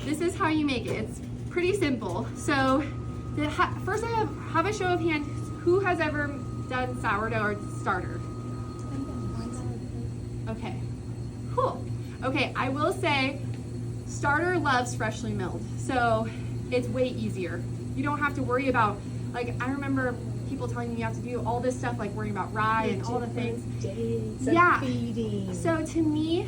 this is how you make it. It's pretty simple. So first I have a show of hands. Who has ever done sourdough or starter? Okay, cool. Okay, I will say starter loves freshly milled, so it's way easier. You don't have to worry about, like, I remember people telling me you have to do all this stuff, like worrying about rye and all the things. Yeah. So to me,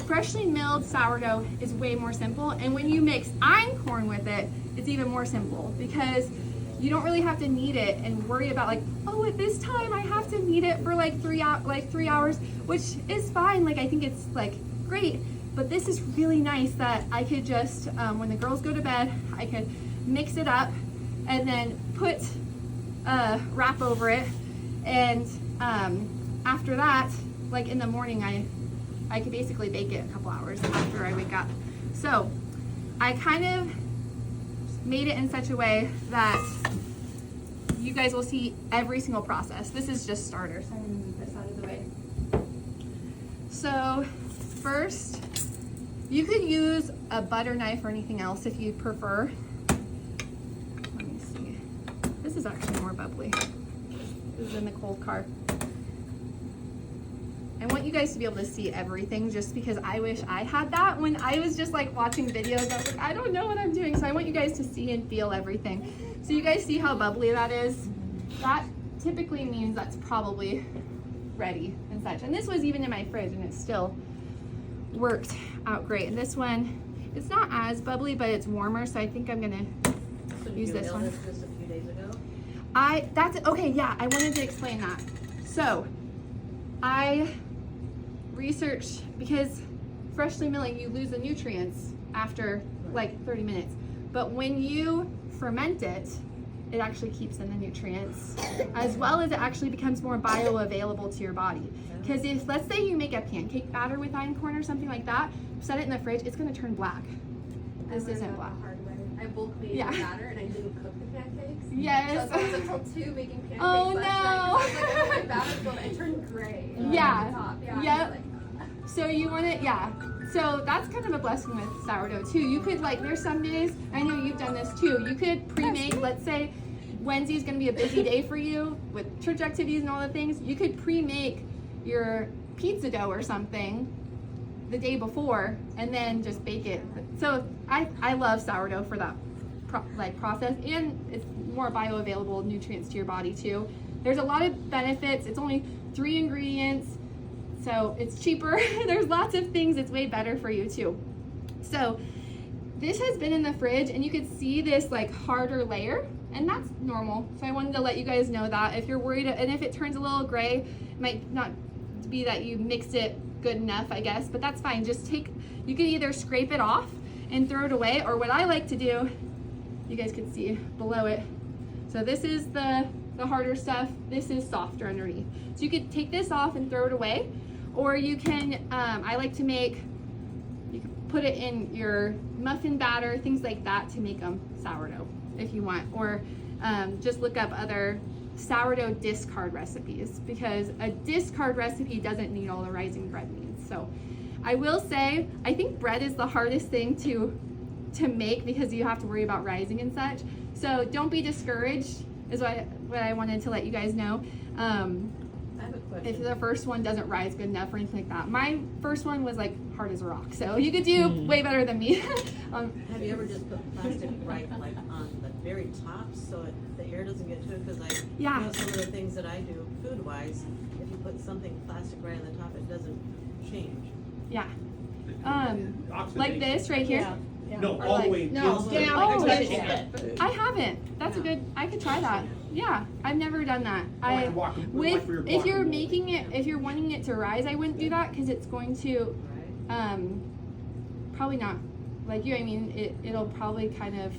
freshly milled sourdough is way more simple, and when you mix einkorn with it, it's even more simple because you don't really have to knead it and worry about like, oh, at this time I have to knead it for like 3 hours, which is fine. Like, I think it's like great, but this is really nice that I could just, when the girls go to bed, I could mix it up and then put a wrap over it. And after that, like in the morning, I could basically bake it a couple hours after I wake up. So I kind of made it in such a way that you guys will see every single process. This is just starter, so I'm gonna move this out of the way. So first, you could use a butter knife or anything else if you prefer. Let me see. This is actually more bubbly. This is in the cold car. I want you guys to be able to see everything just because I wish I had that when I was just like watching videos. I was like, I don't know what I'm doing. So I want you guys to see and feel everything. So you guys see how bubbly that is? That typically means that's probably ready and such. And this was even in my fridge and it still worked out great. And this one, it's not as bubbly, but it's warmer. So I think I'm gonna use this one. Just a few days ago? Okay, yeah, I wanted to explain that. So I researched, because freshly milling, you lose the nutrients after like 30 minutes. But when you ferment it, it actually keeps in the nutrients, as well as it actually becomes more bioavailable to your body. Because if, let's say you make a pancake batter with einkorn or something like that, set it in the fridge, it's gonna turn black. This isn't black. I bulk made the batter and I didn't cook the pancakes. Yes. So I was until 2 making pancakes. Oh last night, 'cause I was like, my batter it turned gray. Yeah. On the top. Yeah. Yep. Like, So you want it, yeah. So that's kind of a blessing with sourdough too. You could, like, there's some days, I know you've done this too, you could pre-make, let's say Wednesday's gonna be a busy day for you with church activities and all the things, you could pre-make your pizza dough or something the day before and then just bake it. So I love sourdough for that process, and it's more bioavailable nutrients to your body too. There's a lot of benefits. It's only 3 ingredients. So it's cheaper. There's lots of things. It's way better for you too. So this has been in the fridge and you could see this like harder layer, and that's normal. So I wanted to let you guys know that if you're worried, and if it turns a little gray, it might not be that you mixed it good enough, I guess, but that's fine. Just you can either scrape it off and throw it away, or what I like to do, you guys can see below it. So this is the harder stuff. This is softer underneath. So you could take this off and throw it away. Or you can, I like to make, you can put it in your muffin batter, things like that to make them sourdough if you want. Or just look up other sourdough discard recipes, because a discard recipe doesn't need all the rising bread needs. So I will say, I think bread is the hardest thing to make because you have to worry about rising and such. So don't be discouraged is what I wanted to let you guys know. If the first one doesn't rise good enough or anything like that. My first one was like hard as a rock, so you could do way better than me. Have you ever just put plastic right like on the very top so the air doesn't get to it? Because you know, some of the things that I do food-wise, if you put something plastic right on the top, it doesn't change. Yeah. Like this right here. Yeah. No, all the way down. I haven't. That's a good. I could try that. Yeah, I've never done that. If you're making it, if you're wanting it to rise, I wouldn't do that because it's going to, probably not. Like you, I mean, it'll probably kind of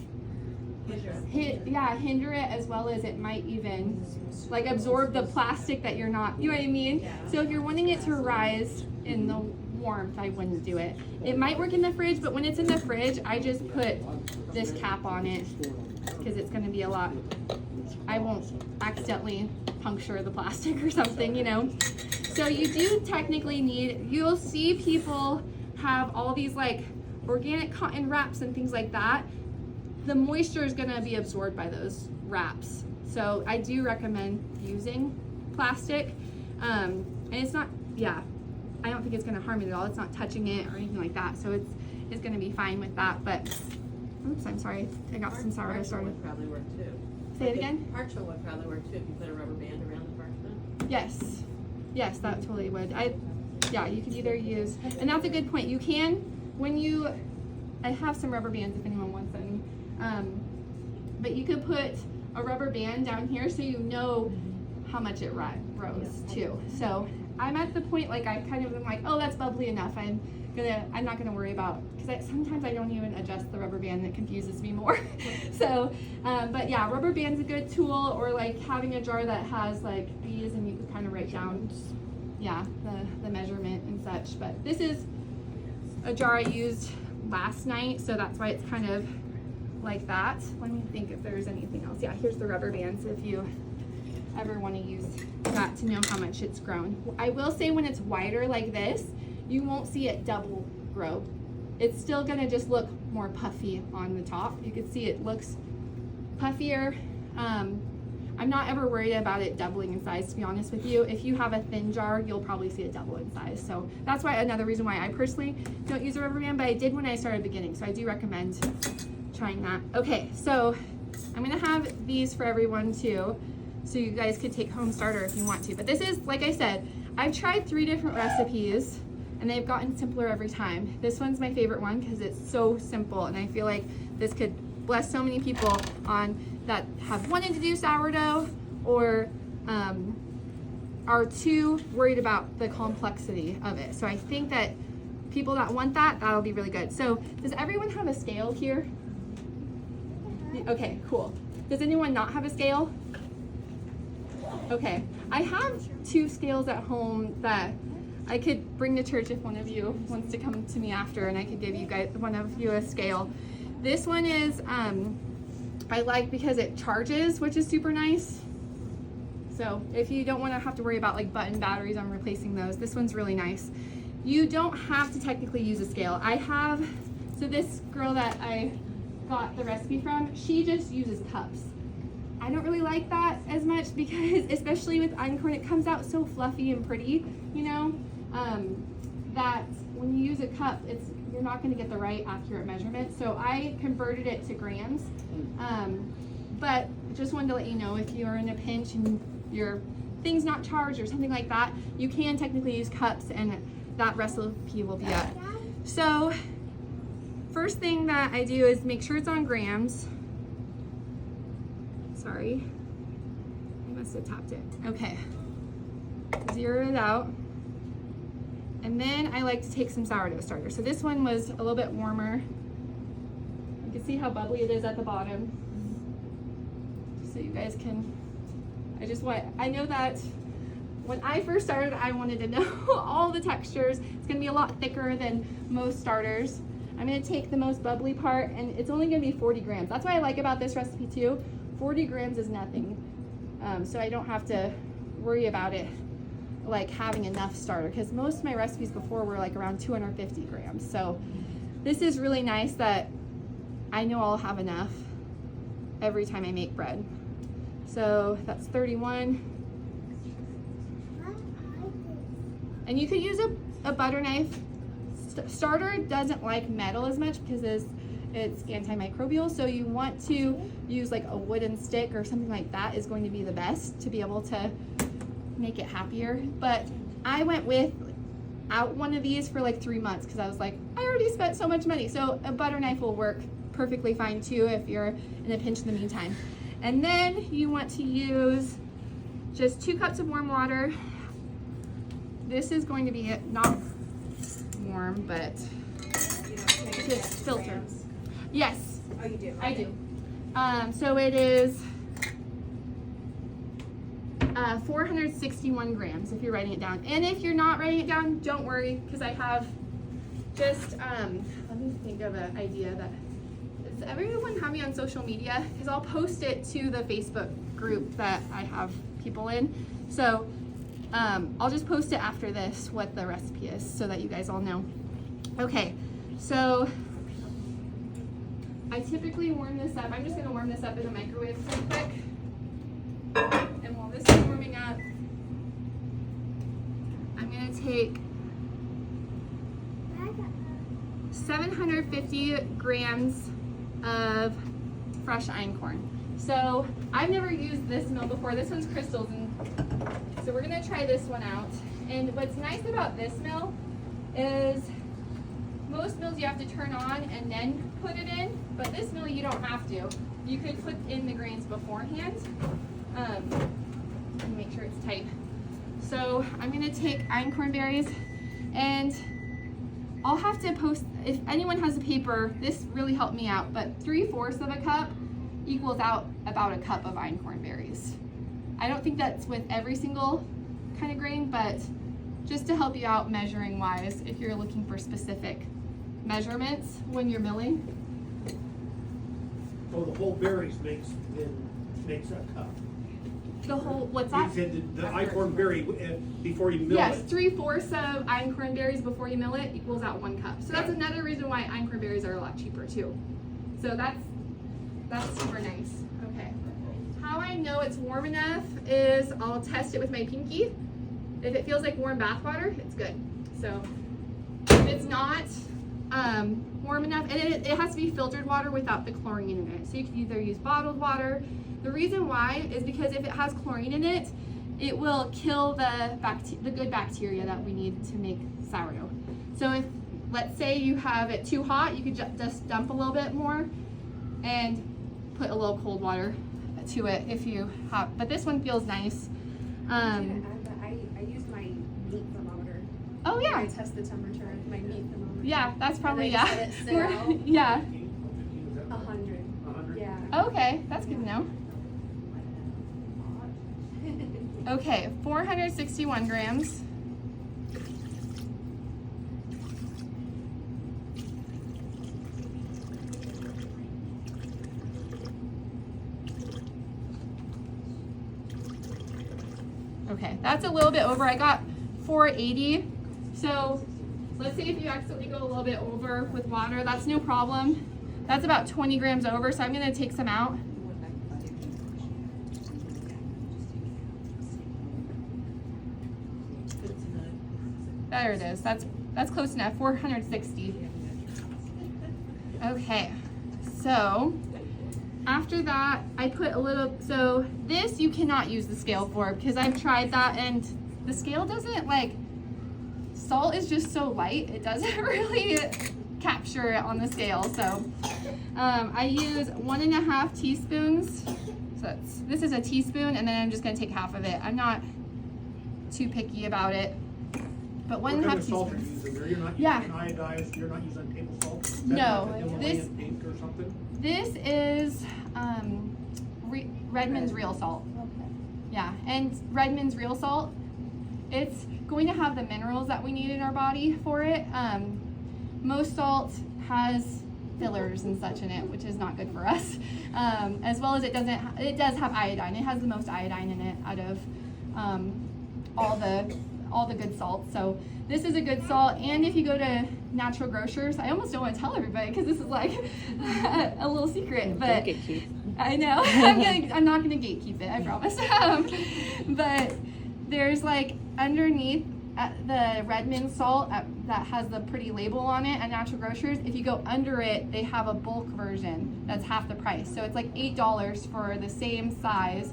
hinder it, as well as it might even like absorb the plastic that you're not. You know what I mean? Yeah. So if you're wanting it to rise in the warmth, I wouldn't do it. It might work in the fridge, but when it's in the fridge, I just put this cap on it because it's going to be a lot. I won't accidentally puncture the plastic or something, you know. So you do technically need, you'll see people have all these like organic cotton wraps and things like that, the moisture is gonna be absorbed by those wraps. So I do recommend using plastic. And it's not, yeah, I don't think it's gonna harm it at all. It's not touching it or anything like that. So it's gonna be fine with that. But, oops, I'm sorry. I got some sourdough started. Would probably work too. Say it again? Parchment would probably work too if you put a rubber band around the parchment. Yes. Yes, that totally would. Yeah, you could either use, and that's a good point. You can, when I have some rubber bands if anyone wants any. But you could put a rubber band down here so you know how much it rose too. So I'm at the point, like, I kind of am like, oh, that's bubbly enough. I'm not gonna worry about, because sometimes I don't even adjust the rubber band. That confuses me more. So, but yeah, rubber band's a good tool, or like having a jar that has like these, and you can kind of write down, yeah, the measurement and such. But this is a jar I used last night, so that's why it's kind of like that. Let me think if there's anything else. Yeah, here's the rubber bands if you ever want to use that to know how much it's grown. I will say when it's wider like this, you won't see it double grow. It's still gonna just look more puffy on the top. You can see it looks puffier. I'm not ever worried about it doubling in size, to be honest with you. If you have a thin jar, you'll probably see it double in size. So that's why another reason why I personally don't use a rubber band, but I did when I started beginning. So I do recommend trying that. Okay, so I'm gonna have these for everyone too, so you guys could take home starter if you want to. But this is, like I said, I've tried 3 different recipes and they've gotten simpler every time. This one's my favorite one because it's so simple, and I feel like this could bless so many people on that have wanted to do sourdough or are too worried about the complexity of it. So I think that people that want that, that'll be really good. So does everyone have a scale here? Okay, cool. Does anyone not have a scale? Okay, I have 2 scales at home that I could bring to church if one of you wants to come to me after, and I could give you guys, one of you, a scale. This one is, I like because it charges, which is super nice. So if you don't want to have to worry about like button batteries on replacing those, this one's really nice. You don't have to technically use a scale. So this girl that I got the recipe from, she just uses cups. I don't really like that as much because, especially with Einkorn, it comes out so fluffy and pretty, you know, that when you use a cup, you're not going to get the right accurate measurement. So I converted it to grams, but just wanted to let you know, if you're in a pinch and your thing's not charged or something like that, you can technically use cups and that recipe will be up. So first thing that I do is make sure it's on grams. Sorry, I must have tapped it. Okay, zero it out. And then I like to take some sourdough starter. So this one was a little bit warmer. You can see how bubbly it is at the bottom. So you guys can, I know that when I first started, I wanted to know all the textures. It's gonna be a lot thicker than most starters. I'm gonna take the most bubbly part, and it's only gonna be 40 grams. That's what I like about this recipe too. 40 grams is nothing. So I don't have to worry about it like having enough starter, because most of my recipes before were like around 250 grams. So this is really nice that I know I'll have enough every time I make bread. So that's 31. And you could use a butter knife. Starter doesn't like metal as much because it's antimicrobial, so you want to use like a wooden stick or something like that is going to be the best to be able to make it happier. But I went without one of these for like 3 months because I was like, I already spent so much money. So a butter knife will work perfectly fine too if you're in a pinch in the meantime. And then you want to use just 2 cups of warm water. This is going to be not warm, but just filter. Yes. Oh, you do? Okay. I do. So it is 461 grams if you're writing it down. And if you're not writing it down, don't worry, because I have just, let me think of an idea that, does everyone have me on social media? Because I'll post it to the Facebook group that I have people in. So I'll just post it after this, what the recipe is, so that you guys all know. Okay, so I typically warm this up. I'm just gonna warm this up in the microwave real quick. And while this is warming up, I'm gonna take 750 grams of fresh einkorn. So I've never used this mill before. This one's crystals, and so we're gonna try this one out. And what's nice about this mill is most mills you have to turn on and then put it in, but this mill you don't have to. You could put in the grains beforehand. And make sure it's tight. So I'm gonna take einkorn berries, and I'll have to post, if anyone has a paper, this really helped me out, but 3/4 of a cup equals out about a cup of einkorn berries. I don't think that's with every single kind of grain, but just to help you out measuring wise, if you're looking for specific measurements when you're milling. So the whole berries makes a cup. The whole, what's that? You said the einkorn berry before you mill Yes, it. 3/4 of einkorn berries before you mill it equals out 1 cup. So that's another reason why einkorn berries are a lot cheaper too. So that's super nice. Okay. How I know it's warm enough is I'll test it with my pinky. If it feels like warm bath water, it's good. So if it's not warm enough, and it has to be filtered water without the chlorine in it. So you can either use bottled water. The reason why is because if it has chlorine in it, it will kill the good bacteria that we need to make sourdough. So if, let's say you have it too hot, you could just dump a little bit more and put a little cold water to it if you have, but this one feels nice. I use my meat thermometer. Oh yeah. I test the temperature with my meat thermometer. Yeah, that's probably, And I just let it sit out. yeah. 100. 100? Yeah. Okay, that's good to know. Okay, 461 grams. Okay, that's a little bit over. I got 480. So let's say if you accidentally go a little bit over with water, that's no problem. That's about 20 grams over, so I'm gonna take some out. There it is. That's close enough. 460. Okay. So after that, I put a little. So this you cannot use the scale for because I've tried that and the scale doesn't like. Salt is just so light. It doesn't really capture it on the scale. So I use 1.5 teaspoons. So this is a teaspoon, and then I'm just gonna take half of it. I'm not too picky about it. But 1.5 salt teaspoons. are you using there? You're not using iodized, you're not using table salt? Is that No, like a Himalayan pink or something? This is Redmond's real salt. Okay. Yeah, and Redmond's real salt, it's going to have the minerals that we need in our body for it. Most salt has fillers and such in it, which is not good for us. As well as it does have iodine. It has the most iodine in it out of all the good salts. So this is a good salt. And if you go to natural grocers, I almost don't want to tell everybody because this is like a little secret, but I know I'm not gonna gatekeep it, I promise. But there's like underneath the Redmond salt that has the pretty label on it at natural grocers. If you go under it, they have a bulk version that's half the price. So it's like $8 for the same size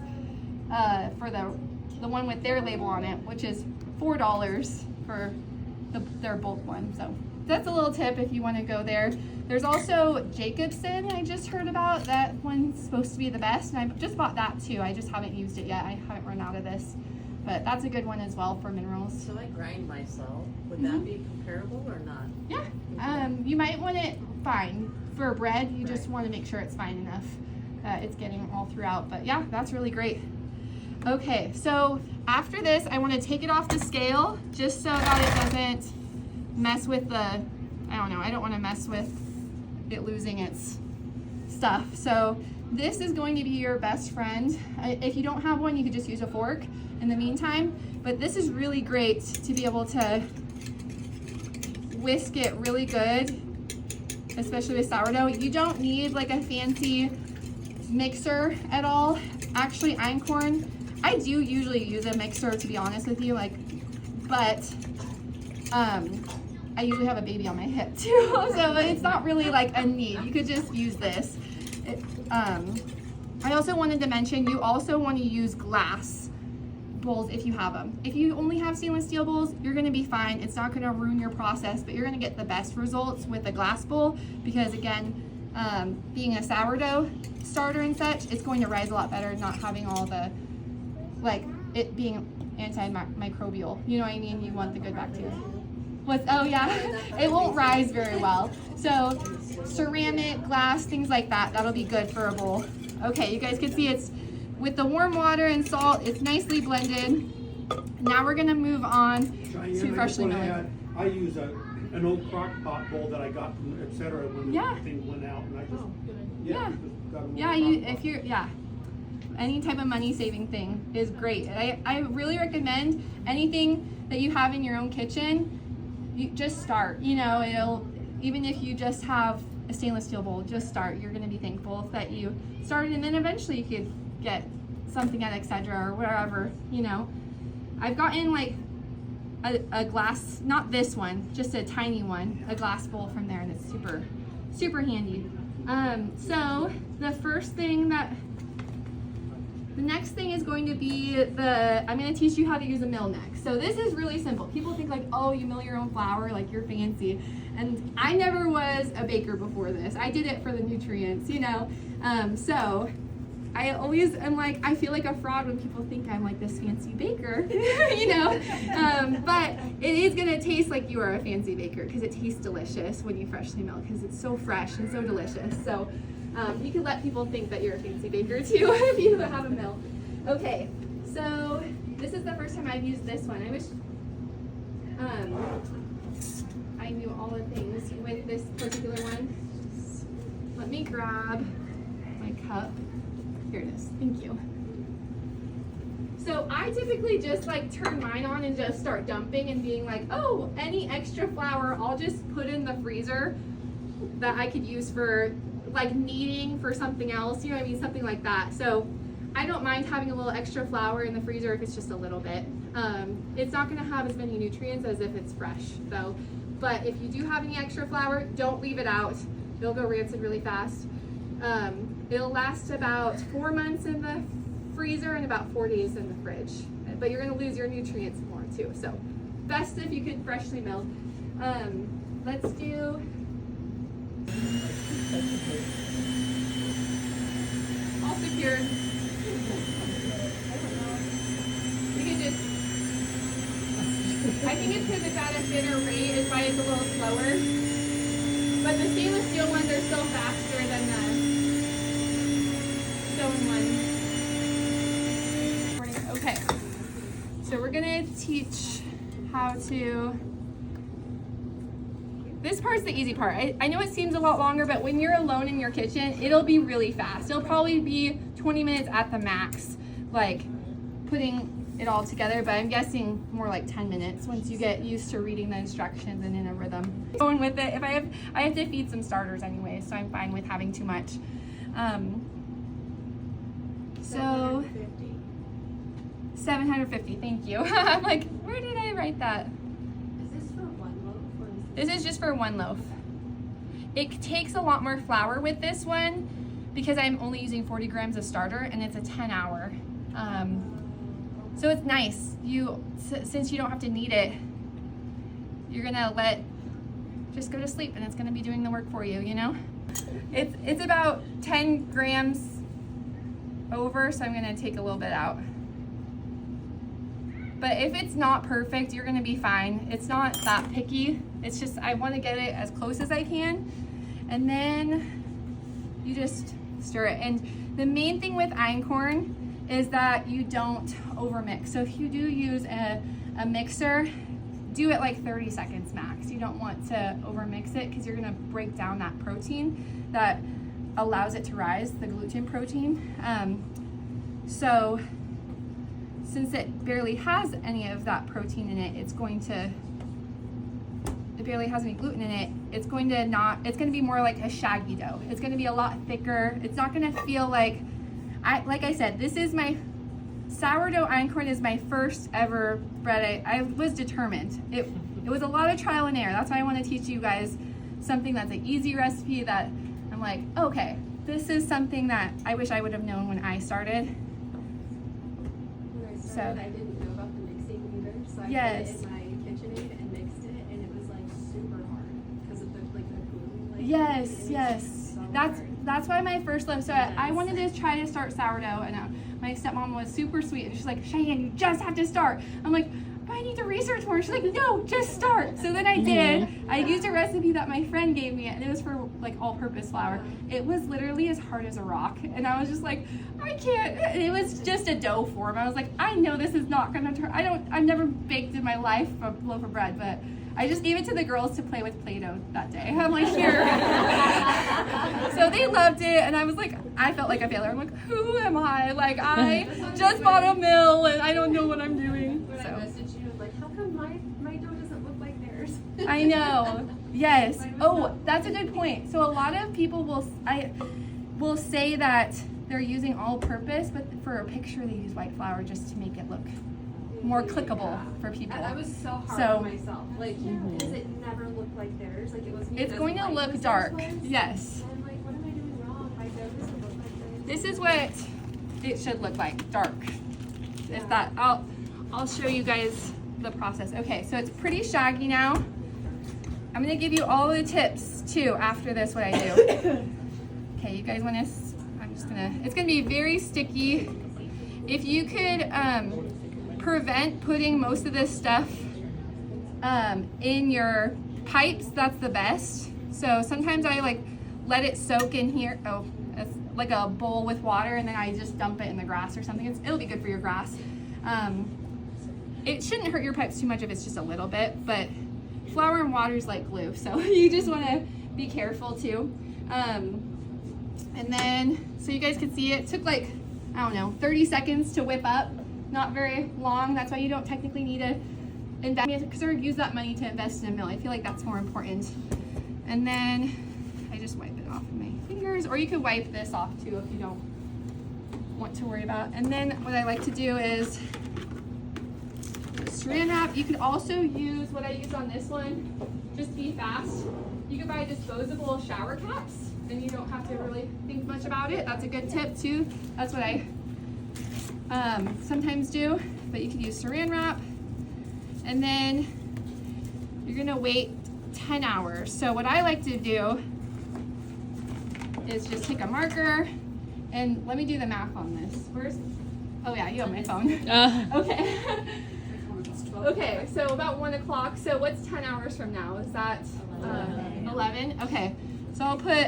for the one with their label on it, which is $4 for their bulk one. So that's a little tip if you want to go there. There's also Jacobson I just heard about. That one's supposed to be the best, and I just bought that too. I just haven't used it yet. I haven't run out of this, but that's a good one as well for minerals. So I grind my salt. Would that be comparable or not? Yeah, you might want it fine. For bread, you just want to make sure it's fine enough that it's getting all throughout. But yeah, that's really great. Okay, so after this, I want to take it off the scale just so that it doesn't mess with I don't want to mess with it losing its stuff. So this is going to be your best friend. If you don't have one, you could just use a fork in the meantime, but this is really great to be able to whisk it really good especially with sourdough. You don't need like a fancy mixer at all. Actually, Einkorn, I do usually use a mixer, to be honest with you, like, but I usually have a baby on my hip too, so it's not really like a need. You could just use this. I also wanted to mention, you also want to use glass bowls if you have them. If you only have stainless steel bowls, you're going to be fine. It's not going to ruin your process, but you're going to get the best results with a glass bowl because, again, being a sourdough starter and such, it's going to rise a lot better, not having all the, like, it being antimicrobial. You know what I mean? You want the good bacteria. Oh yeah, it won't rise very well. So ceramic, glass, things like that, that'll be good for a bowl. Okay, you guys can see it's with the warm water and salt, it's nicely blended. Now we're gonna move on to freshly milling. I use an old crock pot bowl that I got from et cetera when the thing went out, and I just any type of money saving thing is great. I really recommend anything that you have in your own kitchen. You just start, you know, even if you just have a stainless steel bowl, just start. You're gonna be thankful that you started, and then eventually you could get something at Etc. or wherever, you know. I've gotten like a glass, not this one, just a tiny one, a glass bowl from there, and it's super, super handy. So the next thing is going to be I'm going to teach you how to use a mill next. So this is really simple. People think like, oh, you mill your own flour, like you're fancy. And I never was a baker before this. I did it for the nutrients, you know. So I always am like, I feel like a fraud when people think I'm like this fancy baker, you know. But it is going to taste like you are a fancy baker because it tastes delicious when you freshly mill because it's so fresh and so delicious. So you can let people think that you're a fancy baker too if you have a mill. Okay, so this is the first time I've used this one. I wish I knew all the things with this particular one. Let me grab my cup. Here it is. Thank you. So I typically just like turn mine on and just start dumping and being like, oh, any extra flour, I'll just put in the freezer that I could use for like kneading for something else, you know what I mean, something like that. So I don't mind having a little extra flour in the freezer if it's just a little bit. It's not going to have as many nutrients as if it's fresh though. But if you do have any extra flour, don't leave it out. It'll go rancid really fast. It'll last about 4 months in the freezer and about 4 days in the fridge. But you're going to lose your nutrients more too. So best if you could freshly mill. Let's do all secure. You can just, I think it's because it's at a thinner rate is why it's a little slower. But the stainless steel ones are still faster than the stone ones. Okay, so we're gonna teach how to. This part's the easy part. I know it seems a lot longer, but when you're alone in your kitchen, it'll be really fast. It'll probably be 20 minutes at the max, like putting it all together, but I'm guessing more like 10 minutes once you get used to reading the instructions and in a rhythm. Going with it, I have to feed some starters anyway, so I'm fine with having too much. So 750, thank you. I'm like, where did I write that? This is just for one loaf. It takes a lot more flour with this one because I'm only using 40 grams of starter and it's a 10-hour. So it's nice. Since you don't have to knead it, you're gonna just go to sleep and it's gonna be doing the work for you, you know? It's about 10 grams over, so I'm gonna take a little bit out. But if it's not perfect, you're gonna be fine. It's not that picky. It's just, I wanna get it as close as I can. And then you just stir it. And the main thing with Einkorn is that you don't overmix. So if you do use a mixer, do it like 30 seconds max. You don't want to overmix it because you're gonna break down that protein that allows it to rise, the gluten protein. So since it barely has any of that protein in it, it's going to it barely has any gluten in it, it's going to be more like a shaggy dough. It's going to be a lot thicker. It's not going to feel like I said, this is my sourdough einkorn is my first ever bread. I was determined. It was a lot of trial and error. That's why I want to teach you guys something that's an easy recipe that I'm like, okay, this is something that I wish I would have known when I started. When I started, I didn't know about the mixing either, so I put it in my KitchenAid and mixed it, and it was like super hard because of the gluten. Like, Yes. So That's why my first love. So I wanted to try to start sourdough, and my stepmom was super sweet, and she's like, Cheyenne, you just have to start. I'm like, but I need to research more. She's like, no, just start. So then I did. I used a recipe that my friend gave me, and it was for like all-purpose flour. It was literally as hard as a rock, and I was just like, I can't. It was just a dough form. I was like, I know this is not gonna turn. I've never baked in my life a loaf of bread, but I just gave it to the girls to play with Play-Doh that day. I'm like, here. So they loved it, and I was like, I felt like a failure. I'm like, who am I? Like, I just bought a mill, and I don't know what I'm doing. When I messaged you, like, how come my dough doesn't look like theirs? I know. Yes. Oh, that's a good point. So a lot of people will say that they're using all-purpose, but for a picture they use white flour just to make it look more clickable for people. And I was so hard on myself. Like, does it never look like theirs? Like, it wasn't. It's going to look dark. Yes. And I'm like, what am I doing wrong? My dough doesn't look like theirs. This is what it should look like, dark. If that, I'll show you guys the process. Okay, so it's pretty shaggy now. I'm gonna give you all the tips too after this, what I do. Okay, you guys wanna, it's gonna be very sticky. If you could prevent putting most of this stuff in your pipes, that's the best. So sometimes I like let it soak in here. Oh, it's like a bowl with water, and then I just dump it in the grass or something. It'll be good for your grass. It shouldn't hurt your pipes too much if it's just a little bit, but flour and water is like glue, so you just want to be careful too. And then, so you guys can see it took like, I don't know, 30 seconds to whip up. Not very long. That's why you don't technically need to invest or use that money to invest in a mill. I feel like that's more important. And then I just wipe it off with my fingers, or you could wipe this off too if you don't want to worry about. And then what I like to do is saran wrap. You could also use what I use on this one, just be fast. You could buy disposable shower caps, and you don't have to really think much about it. That's a good tip too. That's what I sometimes do, but you can use saran wrap. And then you're gonna wait 10 hours. So what I like to do is just take a marker, and let me do the math on this. Oh yeah, you have my phone. Okay. Okay, so about 1 o'clock. So what's 10 hours from now? Is that 11? Okay, so I'll put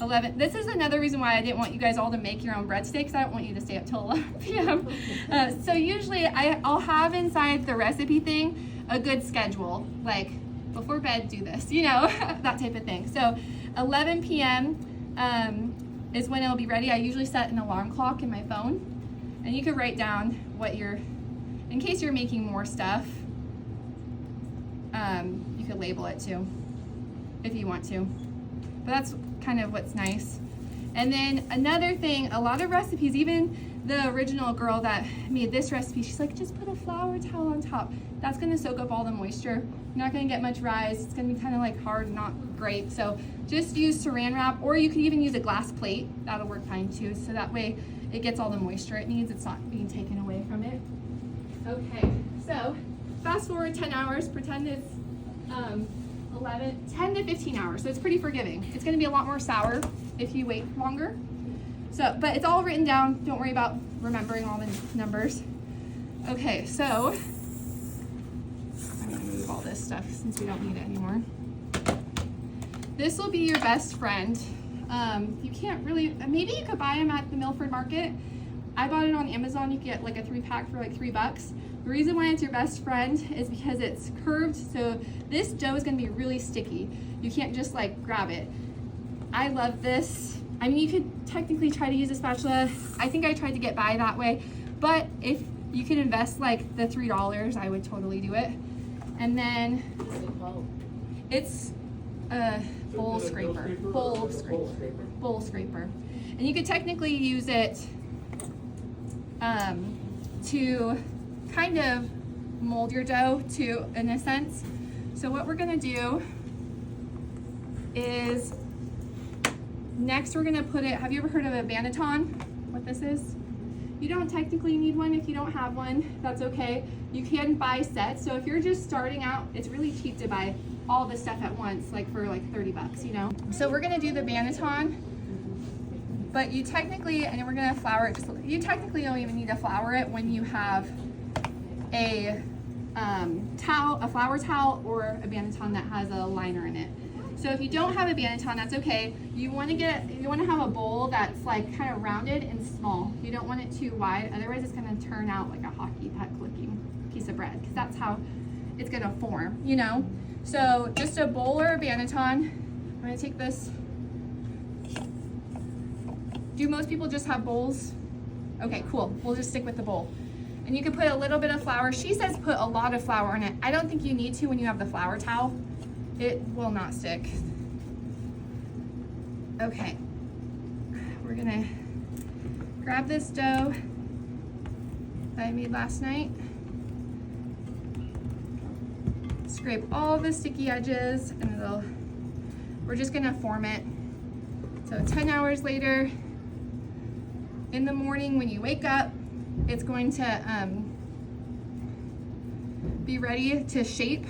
11. This is another reason why I didn't want you guys all to make your own breadsticks, because I don't want you to stay up till 11 p.m. So usually I'll have inside the recipe thing a good schedule, like before bed do this, you know, that type of thing. So 11 p.m. Is when it'll be ready. I usually set an alarm clock in my phone, and you could write down what in case you're making more stuff, you could label it too, if you want to. But that's kind of what's nice. And then another thing, a lot of recipes, even the original girl that made this recipe, she's like, just put a flour towel on top. That's gonna soak up all the moisture. You're not gonna get much rise. It's gonna be kind of like hard and not great. So just use saran wrap, or you could even use a glass plate. That'll work fine too. So that way it gets all the moisture it needs. It's not being taken away from it. Okay, so fast forward 10 hours, pretend it's 10 to 15 hours, so it's pretty forgiving. It's going to be a lot more sour if you wait longer. So, but it's all written down. Don't worry about remembering all the numbers. Okay, so I'm going to move all this stuff since we don't need it anymore. This will be your best friend. You can't really, maybe you could buy them at the Milford Market. I bought it on Amazon. You can get like a 3-pack for like $3. The reason why it's your best friend is because it's curved, so this dough is going to be really sticky. You can't just like grab it. I love this. I mean, you could technically try to use a spatula. I think I tried to get by that way, but if you could invest like the $3, I would totally do it. And then It's a bowl scraper. Bowl scraper. And you could technically use it to kind of mold your dough too, in a sense. So what we're gonna do is, next we're gonna put it, have you ever heard of a banneton? What this is? You don't technically need one. If you don't have one, that's okay. You can buy sets. So if you're just starting out, it's really cheap to buy all the stuff at once, like for like 30 bucks, you know? So we're gonna do the banneton, but you technically, and we're gonna flour it, you technically don't even need to flour it when you have a towel, a flour towel, or a banneton that has a liner in it. So if you don't have a banneton, that's okay. You want to have a bowl that's like kind of rounded and small. You don't want it too wide, otherwise it's going to turn out like a hockey puck looking piece of bread, because that's how it's going to form, you know? So just a bowl or a banneton. I'm going to take this. Do most people just have bowls? Okay, cool. We'll just stick with the bowl. And you can put a little bit of flour. She says put a lot of flour in it. I don't think you need to when you have the flour towel. It will not stick. Okay, we're gonna grab this dough that I made last night. Scrape all the sticky edges, and we're just gonna form it. So 10 hours later, in the morning when you wake up, it's going to be ready to shape.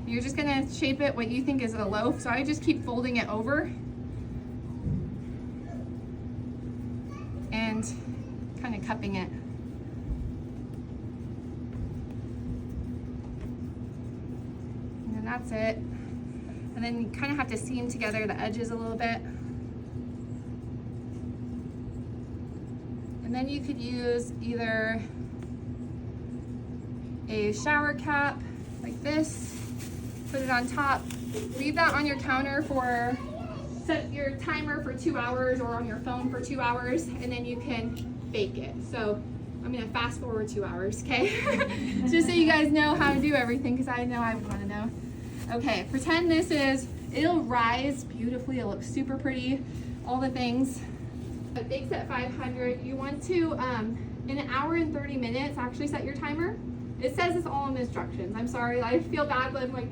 You're just gonna shape it what you think is a loaf. So I just keep folding it over and kind of cupping it. And then that's it. And then you kind of have to seam together the edges a little bit. And then you could use either a shower cap like this, put it on top, leave that on your counter for, set your timer for 2 hours, or on your phone for 2 hours, and then you can bake it. So I'm gonna fast forward 2 hours, okay? Just so you guys know how to do everything, because I know I would wanna know. Okay, pretend this is, it'll rise beautifully, it looks super pretty, all the things. It bakes at 500. You want to, in an hour and 30 minutes, actually set your timer. It says it's all in the instructions. I'm sorry, I feel bad, but I'm like,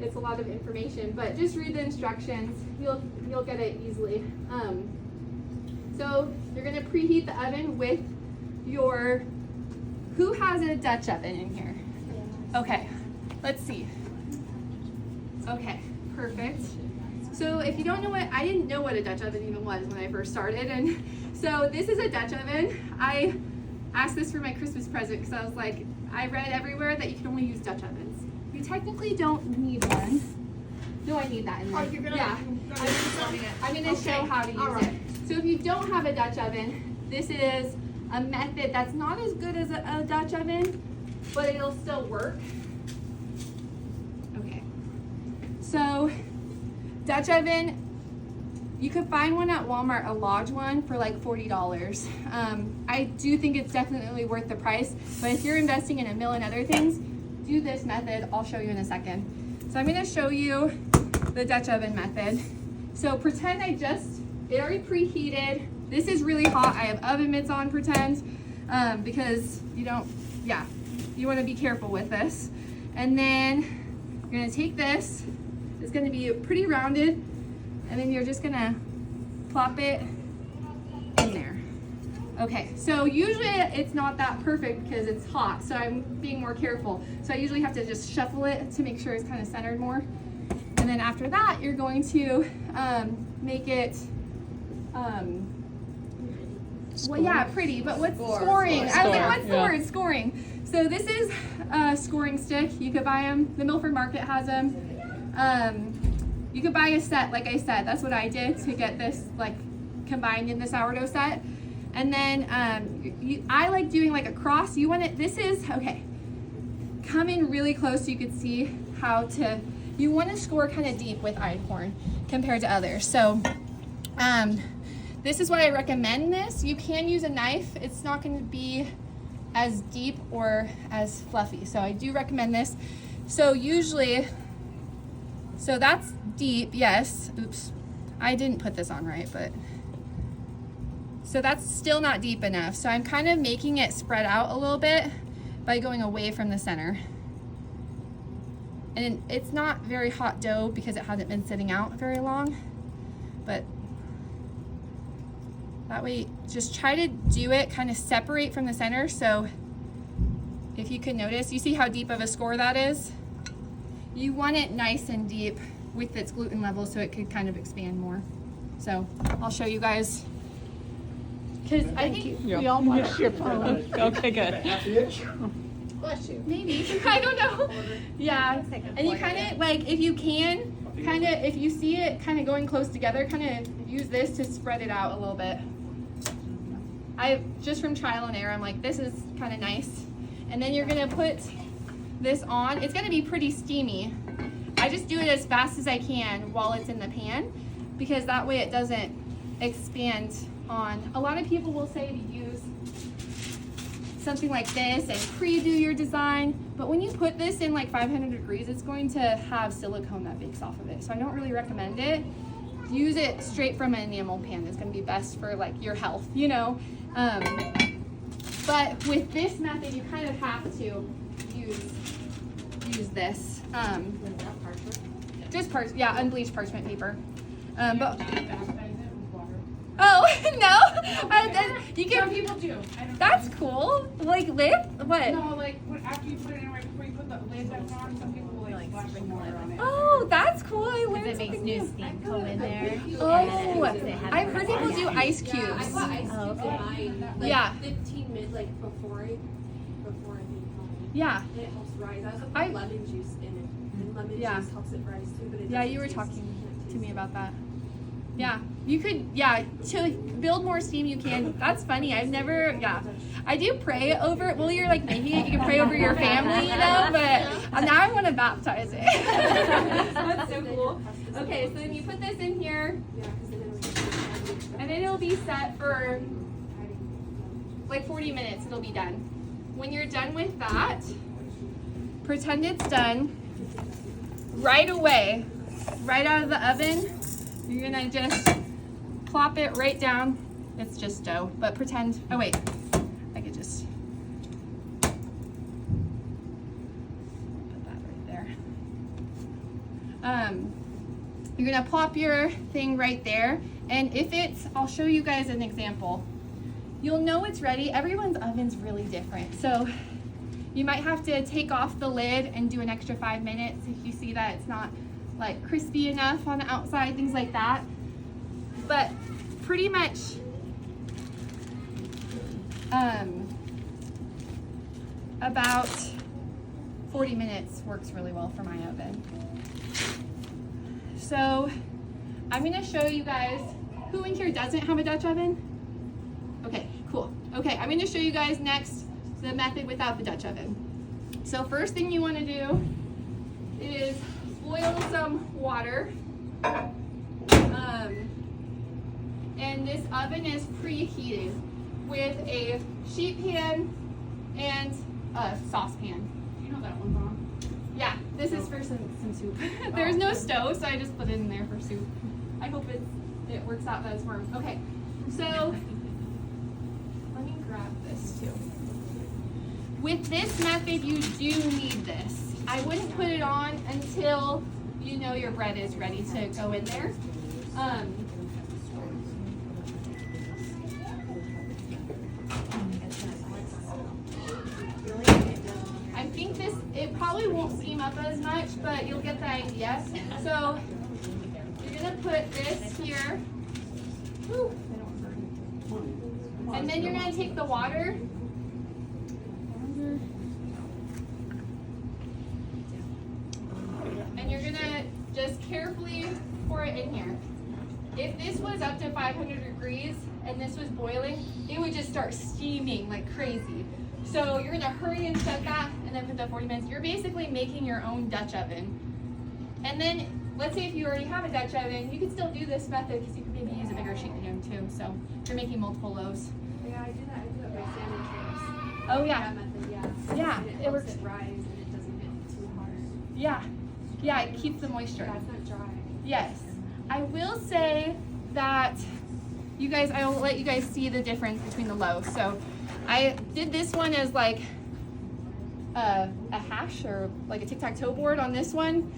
it's a lot of information, but just read the instructions. You'll get it easily. So you're gonna preheat the oven with your, who has a Dutch oven in here? Okay, let's see. Okay, perfect. So if you don't know what, I didn't know what a Dutch oven even was when I first started, and so this is a Dutch oven. I asked this for my Christmas present because I was like, I read everywhere that you can only use Dutch ovens. You technically don't need one. No, I need that in there. Oh, you're gonna, yeah. I'm gonna show how to use it. So if you don't have a Dutch oven, this is a method that's not as good as a Dutch oven, but it'll still work. Okay. So Dutch oven, you could find one at Walmart, a Lodge one, for like $40. I do think it's definitely worth the price, but if you're investing in a mill and other things, do this method. I'll show you in a second. So I'm gonna show you the Dutch oven method. So pretend it already preheated. This is really hot. I have oven mitts on, pretend, because you wanna be careful with this. And then you're gonna take this, it's gonna be pretty rounded, and then you're just gonna plop it in there. Okay, so usually it's not that perfect because it's hot, so I'm being more careful. So I usually have to just shuffle it to make sure it's kind of centered more. And then after that, you're going to make it, well, yeah, pretty, but what's scoring? I was like, what's the word? Scoring. So this is a scoring stick. You could buy them. The Milford Market has them. You could buy a set, like I said. That's what I did to get this like combined in the sourdough set. And then I like doing like a cross. You want it, this is, okay, come in really close so you can see how to, you want to score kind of deep with Einkorn compared to others. So this is why I recommend this. You can use a knife. It's not going to be as deep or as fluffy. So I do recommend this. So usually, So that's deep, yes. Oops, I didn't put this on right, but. So that's still not deep enough. So I'm kind of making it spread out a little bit by going away from the center. And it's not very hot dough because it hasn't been sitting out very long, but that way just try to do it kind of separate from the center. So if you can notice, you see how deep of a score that is? You want it nice and deep with its gluten level so it could kind of expand more. So I'll show you guys. Because I think We all watched your phone. Okay, good. Bless you. maybe, I don't know. Yeah, and you kind of like, if you can, kind of, if you see it kind of going close together, kind of use this to spread it out a little bit. I just from trial and error, I'm like, this is kind of nice. And then you're gonna put this on. It's gonna be pretty steamy. I just do it as fast as I can while it's in the pan, because that way it doesn't expand on. A lot of people will say to use something like this and pre-do your design, but when you put this in like 500 degrees, it's going to have silicone that bakes off of it. So I don't really recommend it. Use it straight from an enamel pan. It's going to be best for like your health, you know. But with this method, you kind of have to use this. Just unbleached parchment paper. But oh no, you can. Some people do. I don't That's know. cool. Like lip? What? No, like after you put it in right before you put the lid back on, some people will like splash some water on it. Oh, that's cool. I learned It makes something new new. steam come in there. Oh, and it has I've heard people do ice Yeah, I cubes. put ice cubes in mine. Like Yeah. 15 minutes, like before I make coffee. Yeah. And it helps rise. I also put I- lemon juice in it. And lemon Yeah. juice helps it rise too. But it Yeah, doesn't you were taste- talking it to me tastes- about that. Yeah, you could, to build more steam you can. That's funny. I've never, I do pray over, well, you're like making it, you can pray over your family, you know, but now I want to baptize it. That's so cool. Okay, so then you put this in here, Yeah, because then it'll and then it'll be set for like 40 minutes, it'll be done. When you're done with that, pretend it's done. Right away, right out of the oven, you're gonna just plop it right down. It's just dough, but pretend, oh wait, I could just put that right there. You're gonna plop your thing right there, and if it's, I'll show you guys an example. You'll know it's ready. Everyone's oven's really different, so you might have to take off the lid and do an extra 5 minutes if you see that it's not like crispy enough on the outside, things like that. But pretty much about 40 minutes works really well for my oven. So I'm gonna show you guys, who in here doesn't have a Dutch oven? Okay, cool. Okay, I'm gonna show you guys next the method without the Dutch oven. So first thing you wanna do is boil some water. And this oven is preheated with a sheet pan and a saucepan. You know that one's on. Yeah, this is for some soup. There's no stove, so I just put it in there for soup. I hope it works out that it's warm. Okay, so let me grab this too. With this method, you do need this. I wouldn't put it on until you know your bread is ready to go in there. I think it probably won't steam up as much, but you'll get the idea. So you're gonna put this here. Whew. And then you're gonna take the water. And you're gonna just carefully pour it in here. If this was up to 500 degrees and this was boiling, it would just start steaming like crazy. So you're gonna hurry and set that and then put the 40 minutes. You're basically making your own Dutch oven. And then, let's say if you already have a Dutch oven, you can still do this method because you can maybe use a bigger sheet pan too. So you're making multiple loaves. Yeah, I do that. I do it by salmon trays. Oh yeah, That method, yeah. Yeah, And it it helps works. it rise and it doesn't get too hard. yeah. Yeah, it keeps the moisture. Yeah, it's not dry. Yes. I will say that you guys, I will let you guys see the difference between the loaves. So I did this one as like a hash or like a tic-tac-toe board on this one.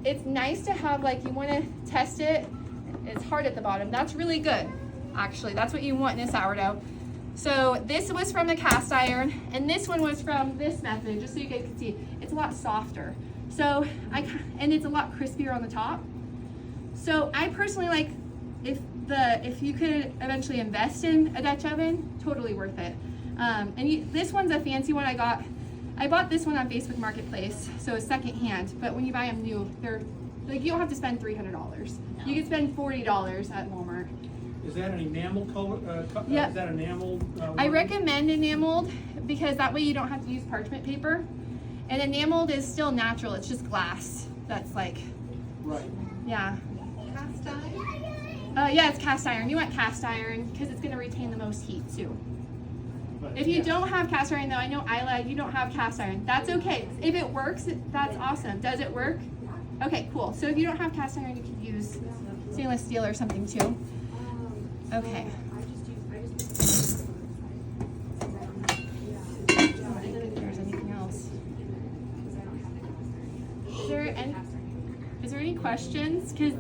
It's nice to have, like, you want to test it. It's hard at the bottom. That's really good, actually. That's what you want in a sourdough. So this was from the cast iron, and this one was from this method, just so you guys can see. It's a lot softer. So and it's a lot crispier on the top. So I personally like, if you could eventually invest in a Dutch oven, totally worth it. This one's a fancy one I bought this one on Facebook Marketplace, so it's secondhand. But when you buy them new, they're like, you don't have to spend $300. You can spend $40 at Walmart. Is that an enamel color? Yep. Is that enamel? I recommend enameled because that way you don't have to use parchment paper. And enameled is still natural. It's just glass. That's like, right. Yeah. Cast iron? Yeah, it's cast iron. You want cast iron because it's going to retain the most heat too. But, If you yeah. don't have cast iron, though, I know Isla, you don't have cast iron. That's okay. If it works, that's awesome. Does it work? Okay, cool. So if you don't have cast iron, you could use stainless steel or something too. Okay. If there's anything else. Is there any questions? Because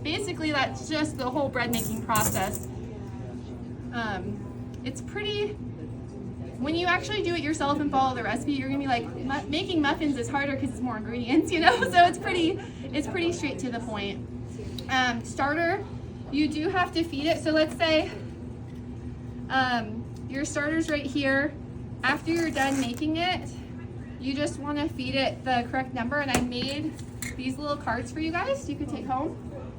basically that's just the whole bread making process. It's pretty. When you actually do it yourself and follow the recipe, you're gonna be like, making muffins is harder because it's more ingredients, you know. So it's pretty straight to the point. Starter, you do have to feed it. So let's say your starter's right here. After you're done making it, you just want to feed it the correct number. And I made these little cards for you guys you could take home.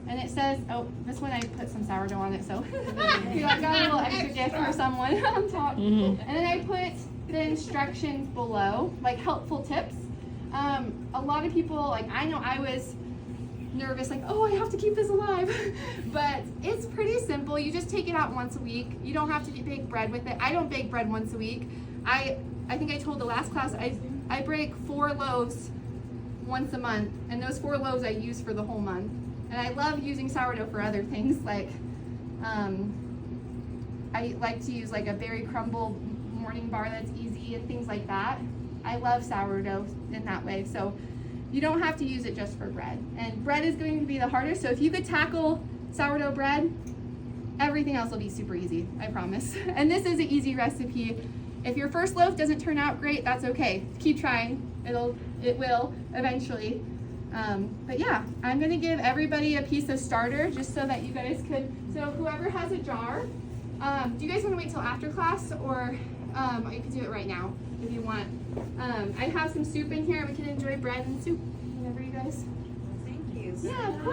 And it says, oh, this one I put some sourdough on it, so I got a little extra gift for someone on top. And then I put the instructions below, like helpful tips. A lot of people, like, I know I was nervous, like, oh, I have to keep this alive. But it's pretty simple. You just take it out once a week. You don't have to bake bread with it. I don't bake bread once a week. I think I told the last class, I break 4 loaves once a month, and those 4 loaves I use for the whole month. And I love using sourdough for other things, like I like to use like a berry crumble morning bar that's easy and things like that. I love sourdough in that way. So you don't have to use it just for bread. And bread is going to be the hardest. So if you could tackle sourdough bread, everything else will be super easy, I promise. And this is an easy recipe. If your first loaf doesn't turn out great, that's okay. Keep trying. It will eventually. But yeah, I'm gonna give everybody a piece of starter just so that you guys could, so whoever has a jar, do you guys wanna wait till after class, or you can do it right now if you want. I have some soup in here and we can enjoy bread and soup whenever you guys. Thank you. Yeah, of course.